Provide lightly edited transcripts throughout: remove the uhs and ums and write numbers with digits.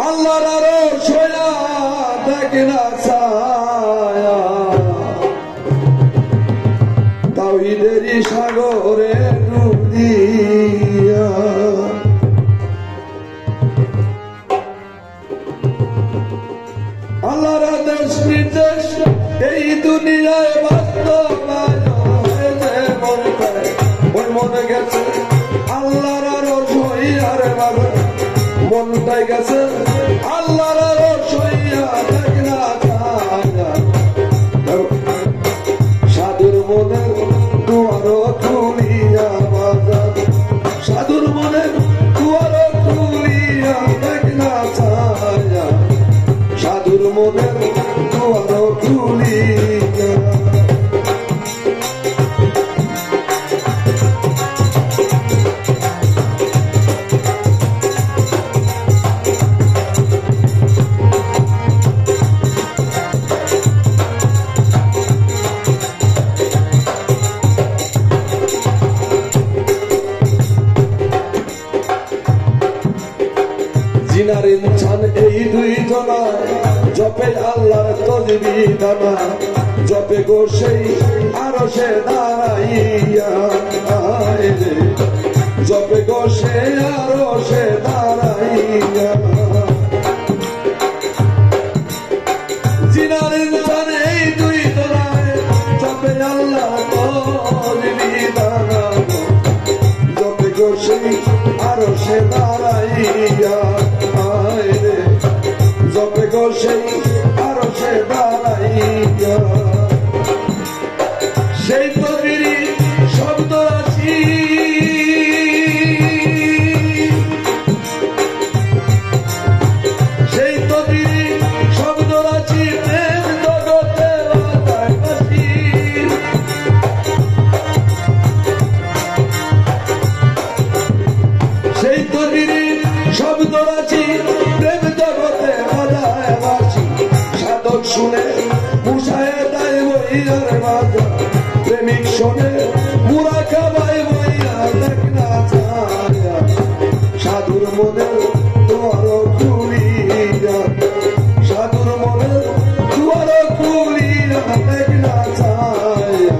আল্লাহর আরশ হইয়া দেখে না ছায়া তাওহীদেরই সাগরে ডুব দিয়া আল্লাহর আদেশ নির্দেশ এই দুনিয়ায় বাস্তবায়ন হয়েছে ওই মনে গেছে আল্লাহর আরশ হইয়া রে বাবা মনটাই গেছে আল্লাহর আরশ হইয়া দেখে না ছায়া সাধুর মনের দুয়ারও খুলিয়া বাজার সাধুর মনের দুয়ারও খুলিয়া দেখে না ছায়া সাধুর মনের দুয়ারও খুলিয়া জিনার ইনসান এই দুই জনা জপে আল্লাহর তসবিহ দানা জপে গো সেই আরশে দাঁড়াইয়া জপে গো সেই আরশে দাঁড়াইয়া জিনার ইনসান এই দুই জনা জপে আল্লাহর তসবিহ দানা জপে গো সেই আরশে দাঁড়াইয়া জপে গো সেই আরশে দাঁড়াইয়া সেই তসবিহই শব্দ আছি সেই তসবিহই শব্দ আছি প্রেম জগতে বাজায় বাঁশি সেই তসবিহই শব্দ আছি প্রেম জগতে বাজায় বাঁশি সাধক শুনে মুশাহেদায় বইয়ার বাজা প্রেমিক শোনে মুরাকাবায় বইয়া দেখ না ছায়া সাধুর মনের দুয়ারও খুলিয়া সাধুর মনের দুয়ারও খুলিয়া দেখ না ছায়া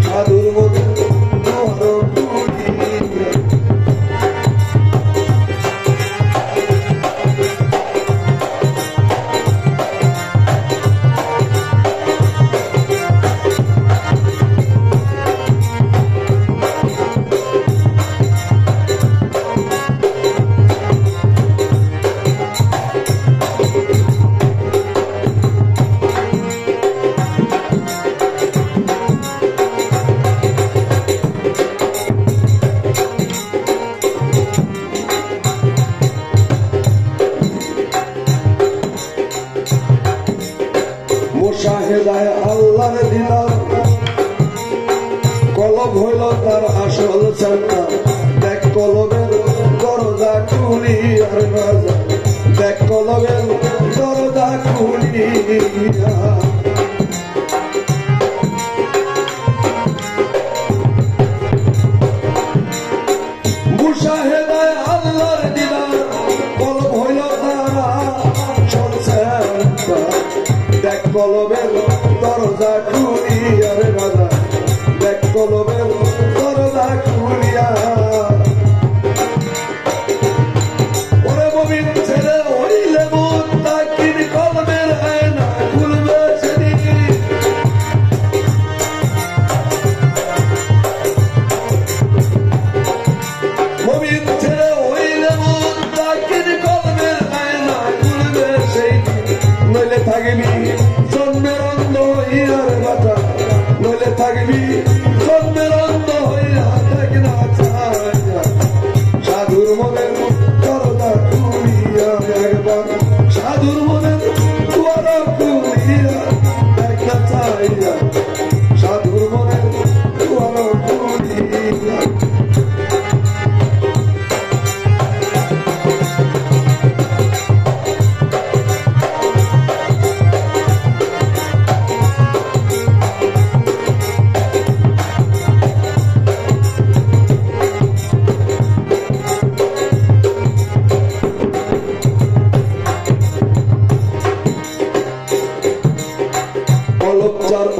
সাধুর মনের দুয়ারও খুলিয়া মুশাহেদায় আল্লাহর দিদার কলব হইল তার আসল চাকা দেখ কলবের দরজা খুলিয়ার বাজা দেখ কলবের দরজা খুলিয়া মুশাহেদায় আল্লাহর দিদার কলব হইল তারা চলছে দেখ কলবের দরজা খুলিয়া রে বাজা দেখ কলবের দরজা খুলিয়া ওরে ববিন ছেলে হইলে মুক্তা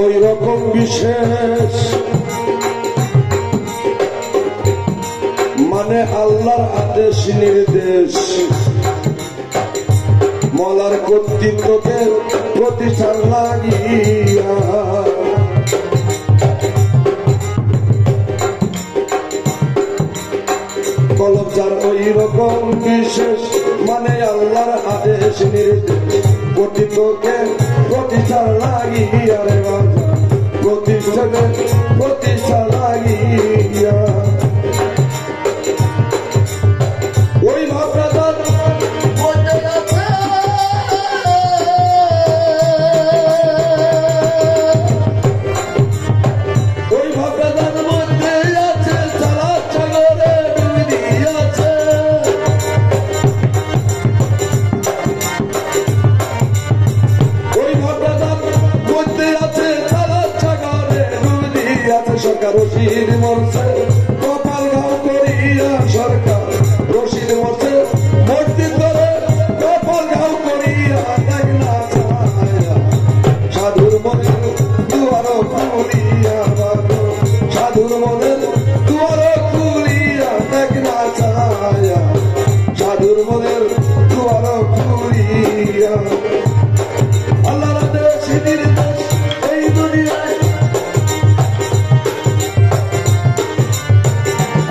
ওই রকম বিশেষ, মানে আল্লাহর আদেশ নির্দেশ, মলার কর্তৃত্বকে প্রতিষ্ঠান লাগিয়া কলব যার ওই রকম বিশেষ, মানে আল্লাহর আদেশ নির্দেশ, কর্তৃত্বকে প্রতিষ্ঠান লাগিয়া রে প্রতিষ্ঠা লাগিয়া ওই ভাবনাদার মধ্যে আছে সারা সাগরে ডুবি আছে, ওই ভাবনাদার মধ্যে আছে সারা সাগরে ডুবি আছে। সরকার রশিদ মরছে কপাল ঘাও করিয়া, সরকার রশিদ মরছে মূর্তি করে কপাল ঘাও করিয়া, দেখ না ছায়া সাধুর মনের দুয়ার খুলিয়া, সাধুর মনের দুয়ার খুলিয়া, দেখ না ছায়া সাধুর মনের দুয়ার খুলিয়া। আল্লাহর আদেশ নির্দেশ এই দুনিয়ায়,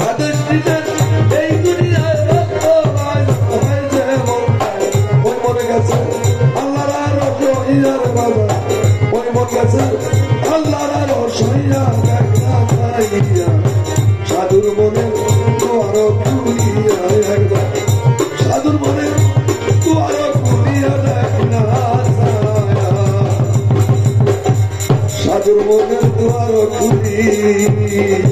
আদেশ নির্দেশ এই দুনিয়ায় হয়েছে ওই মনে গেছে আল্লাহর রসইয়ার বাজার, ওই মন গেছে আল্লাহর রসইয়া, দেখ না ছাইয়া সাধুর মনের দুয়ার খুলিয়া, একবার সাধুর মনের দুয়ার খুলিয়া, দেখ না ছায়া সাধুর মনের দুয়ার খুলিয়া।